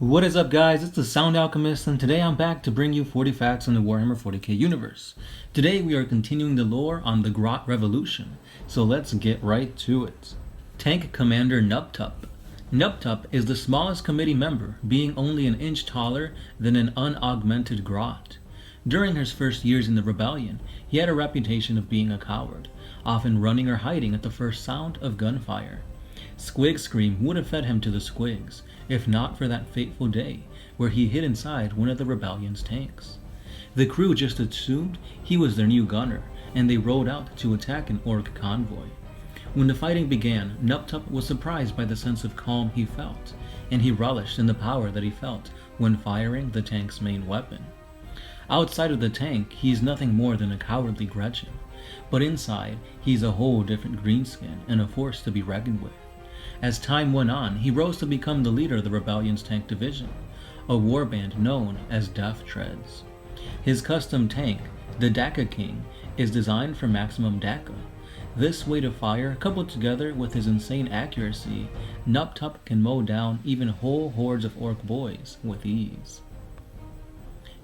What is up, guys? It's the Sound Alchemist, and today I'm back to bring you 40 facts on the Warhammer 40k universe. Today we are continuing the lore on the Grot Revolushun, so let's get right to it. Tank Commander Nuptup. Nuptup is the smallest committee member, being only an inch taller than an unaugmented Grot. During his first years in the rebellion, he had a reputation of being a coward, often running or hiding at the first sound of gunfire. Squig Scream would have fed him to the Squigs, if not for that fateful day where he hid inside one of the rebellion's tanks. The crew just assumed he was their new gunner, and they rode out to attack an orc convoy. When the fighting began, Nuptup was surprised by the sense of calm he felt, and he relished in the power that he felt when firing the tank's main weapon. Outside of the tank, he's nothing more than a cowardly Gretchen, but inside, he's a whole different greenskin and a force to be reckoned with. As time went on, he rose to become the leader of the rebellion's tank division, a warband known as Death Treads. His custom tank, the Daka King, is designed for maximum Daka. This weight of fire, coupled together with his insane accuracy, Nuptup can mow down even whole hordes of orc boys with ease.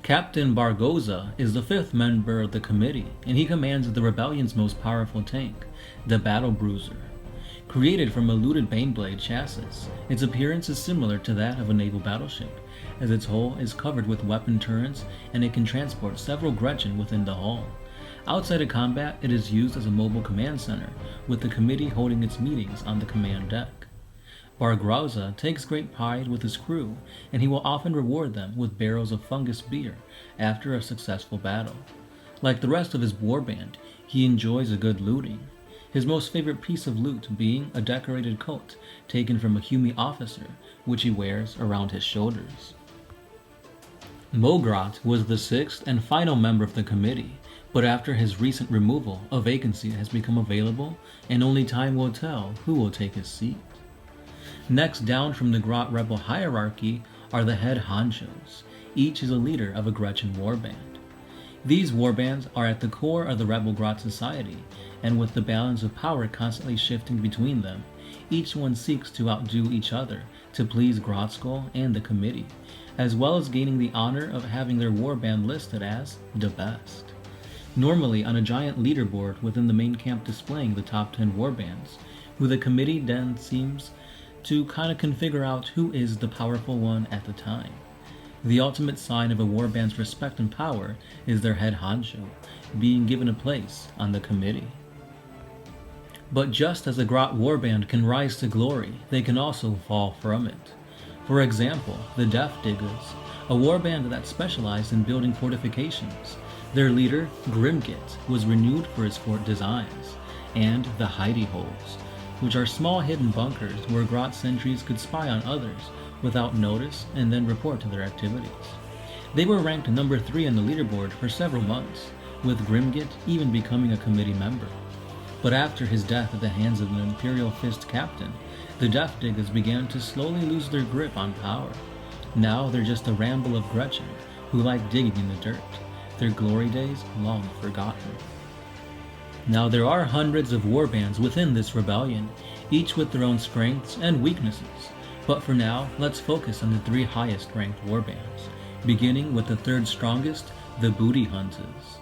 Captain Bargoza is the fifth member of the committee, and he commands the rebellion's most powerful tank, the Battle Bruiser. Created from a looted Baneblade chassis, its appearance is similar to that of a naval battleship, as its hull is covered with weapon turrets and it can transport several Gretchen within the hull. Outside of combat, it is used as a mobile command center, with the committee holding its meetings on the command deck. Bargoza takes great pride with his crew, and he will often reward them with barrels of fungus beer after a successful battle. Like the rest of his warband, he enjoys a good looting, his most favorite piece of loot being a decorated coat taken from a Hume officer, which he wears around his shoulders. Mogrot was the sixth and final member of the committee, but after his recent removal, a vacancy has become available, and only time will tell who will take his seat. Next down from the Grot Rebel hierarchy are the Head Honchos. Each is a leader of a Gretchen warband. These warbands are at the core of the Rebel Grot society, and with the balance of power constantly shifting between them, each one seeks to outdo each other to please Grotskull and the committee, as well as gaining the honor of having their warband listed as the best. Normally on a giant leaderboard within the main camp displaying the top 10 warbands, who the committee then seems to can figure out who is the powerful one at the time. The ultimate sign of a warband's respect and power is their head honcho being given a place on the committee. But just as a Grot warband can rise to glory, they can also fall from it. For example, the Death Diggers, a warband that specialized in building fortifications. Their leader, Grimgit, was renewed for his fort designs, and the Hidey Holes, which are small hidden bunkers where Grot sentries could spy on others without notice and then report to their activities. They were ranked number 3 on the leaderboard for several months, with Grimgit even becoming a committee member. But after his death at the hands of an Imperial Fist captain, the Death Diggers began to slowly lose their grip on power. Now they're just a ramble of Gretchen who like digging in the dirt, their glory days long forgotten. Now there are hundreds of warbands within this rebellion, each with their own strengths and weaknesses, but for now let's focus on the 3 highest ranked warbands, beginning with the 3rd strongest, the Booty Hunters.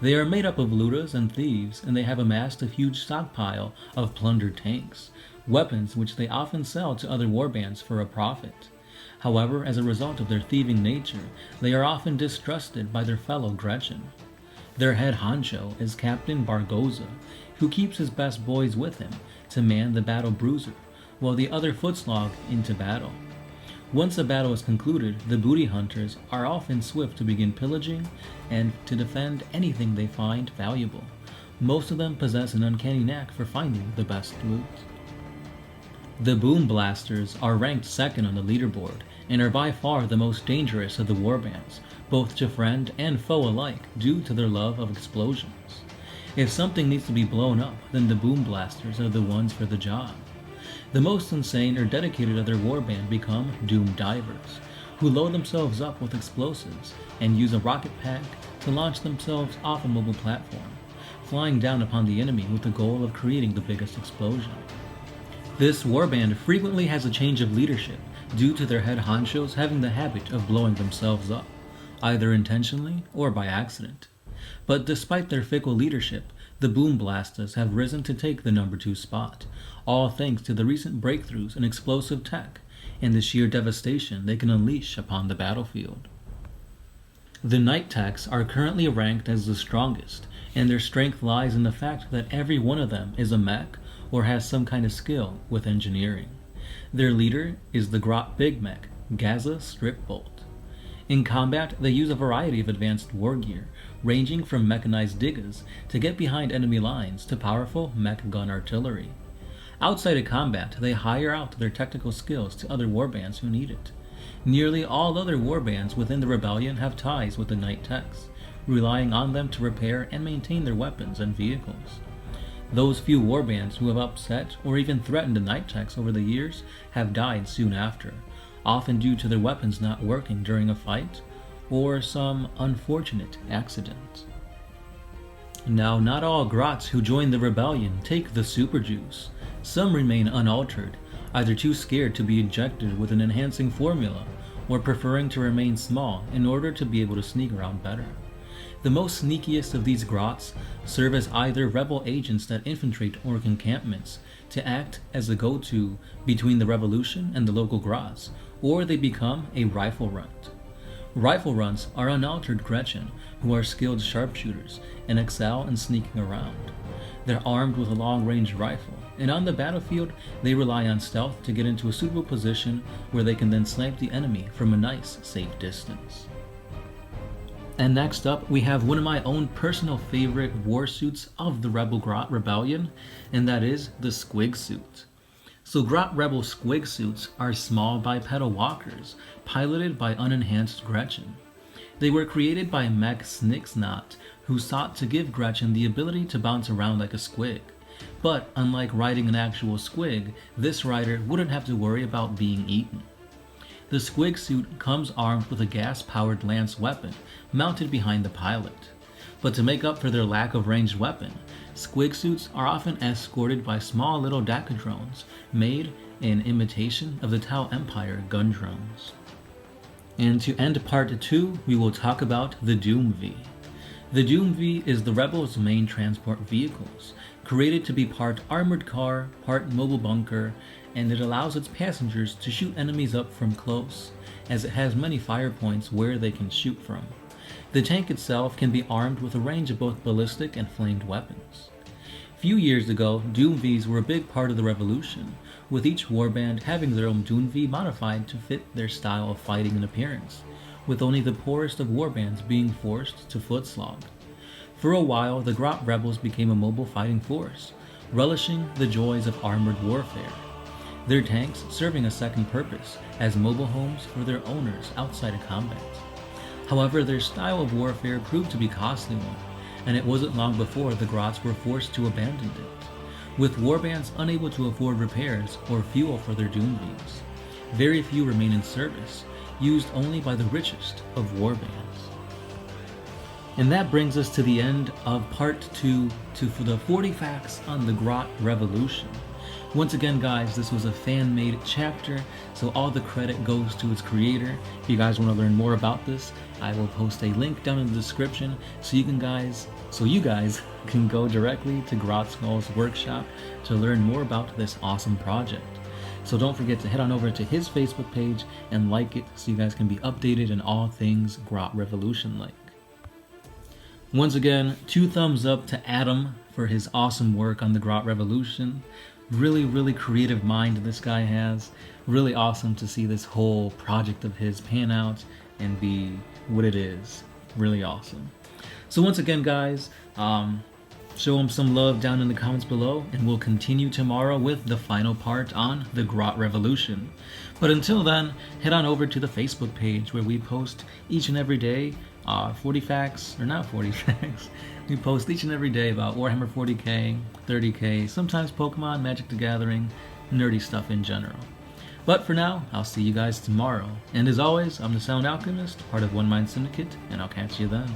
They are made up of lootas and thieves, and they have amassed a huge stockpile of plundered tanks, weapons which they often sell to other warbands for a profit. However, as a result of their thieving nature, they are often distrusted by their fellow Gretchen. Their head honcho is Captain Bargoza, who keeps his best boys with him to man the Battle Bruiser, while the other footslog into battle. Once a battle is concluded, the Booty Hunters are often swift to begin pillaging and to defend anything they find valuable. Most of them possess an uncanny knack for finding the best loot. The Boom Blasters are ranked 2nd on the leaderboard and are by far the most dangerous of the warbands, both to friend and foe alike, due to their love of explosions. If something needs to be blown up, then the Boom Blasters are the ones for the job. The most insane or dedicated of their warband become Doom Divers, who load themselves up with explosives and use a rocket pack to launch themselves off a mobile platform, flying down upon the enemy with the goal of creating the biggest explosion. This warband frequently has a change of leadership, due to their head honchos having the habit of blowing themselves up, either intentionally or by accident. But despite their fickle leadership, the Boom Blastas have risen to take the number 2 spot, all thanks to the recent breakthroughs in explosive tech and the sheer devastation they can unleash upon the battlefield. The Night Techs are currently ranked as the strongest, and their strength lies in the fact that every one of them is a mech or has some kind of skill with engineering. Their leader is the Grot Big Mech, Gaza Strip Bolt. In combat, they use a variety of advanced war gear, ranging from mechanized diggers to get behind enemy lines to powerful mech gun artillery. Outside of combat, they hire out their technical skills to other warbands who need it. Nearly all other warbands within the rebellion have ties with the Night Techs, relying on them to repair and maintain their weapons and vehicles. Those few warbands who have upset or even threatened the Night Techs over the years have died soon after, often due to their weapons not working during a fight or some unfortunate accident. Now, not all Grots who join the rebellion take the super juice. Some remain unaltered, either too scared to be injected with an enhancing formula or preferring to remain small in order to be able to sneak around better. The most sneakiest of these Grots serve as either rebel agents that infiltrate orc encampments to act as a go-to between the Revolution and the local Grots, or they become a rifle runt. Rifle runts are unaltered Gretchen who are skilled sharpshooters and excel in sneaking around. They're armed with a long-range rifle, and on the battlefield they rely on stealth to get into a suitable position where they can then snipe the enemy from a nice, safe distance. And next up, we have one of my own personal favorite war suits of the Rebel Grot Rebellion, and that is the Squid Suit. So Grot Rebel Squid Suits are small bipedal walkers, piloted by unenhanced Gretchen. They were created by Mech Snixnot, who sought to give Gretchen the ability to bounce around like a squig. But unlike riding an actual squig, this rider wouldn't have to worry about being eaten. The Squid Suit comes armed with a gas-powered lance weapon mounted behind the pilot. But to make up for their lack of ranged weapon, Squid Suits are often escorted by small little Dakadrones made in imitation of the Tau Empire gun drones. And to end part 2, we will talk about the Doom V. The Doom V is the Rebels' main transport vehicles, created to be part armored car, part mobile bunker, and it allows its passengers to shoot enemies up from close, as it has many fire points where they can shoot from. The tank itself can be armed with a range of both ballistic and flamed weapons. Few years ago, Doom Vs were a big part of the Revolution, with each warband having their own Doom V modified to fit their style of fighting and appearance, with only the poorest of warbands being forced to foot slog. For a while, the Grot Rebels became a mobile fighting force, relishing the joys of armored warfare. Their tanks serving a second purpose as mobile homes for their owners outside of combat. However, their style of warfare proved to be a costly one, and it wasn't long before the Grots were forced to abandon it, with warbands unable to afford repairs or fuel for their Doom Vs. Very few remain in service, used only by the richest of warbands. And that brings us to the end of part 2 for the 40 facts on the Grot Revolution. Once again, guys, this was a fan-made chapter, so all the credit goes to its creator. If you guys want to learn more about this, I will post a link down in the description so you guys can go directly to Grot Skull's workshop to learn more about this awesome project. So don't forget to head on over to his Facebook page and like it so you guys can be updated in all things Grot Revolution-like. Once again, 2 thumbs up to Adam for his awesome work on the Grot Revolution. Really creative mind this guy has. Really awesome to see this whole project of his pan out and be what it is. Really awesome. So once again, guys, show him some love down in the comments below, and we'll continue tomorrow with the final part on the Grot Revolution. But until then, head on over to the Facebook page where we post each and every day 40 facts, or not 40 facts. We post each and every day about Warhammer 40k, 30k, sometimes Pokemon, Magic the Gathering, nerdy stuff in general. But for now, I'll see you guys tomorrow. And as always, I'm the Sound Alchemist, part of One Mind Syndicate, and I'll catch you then.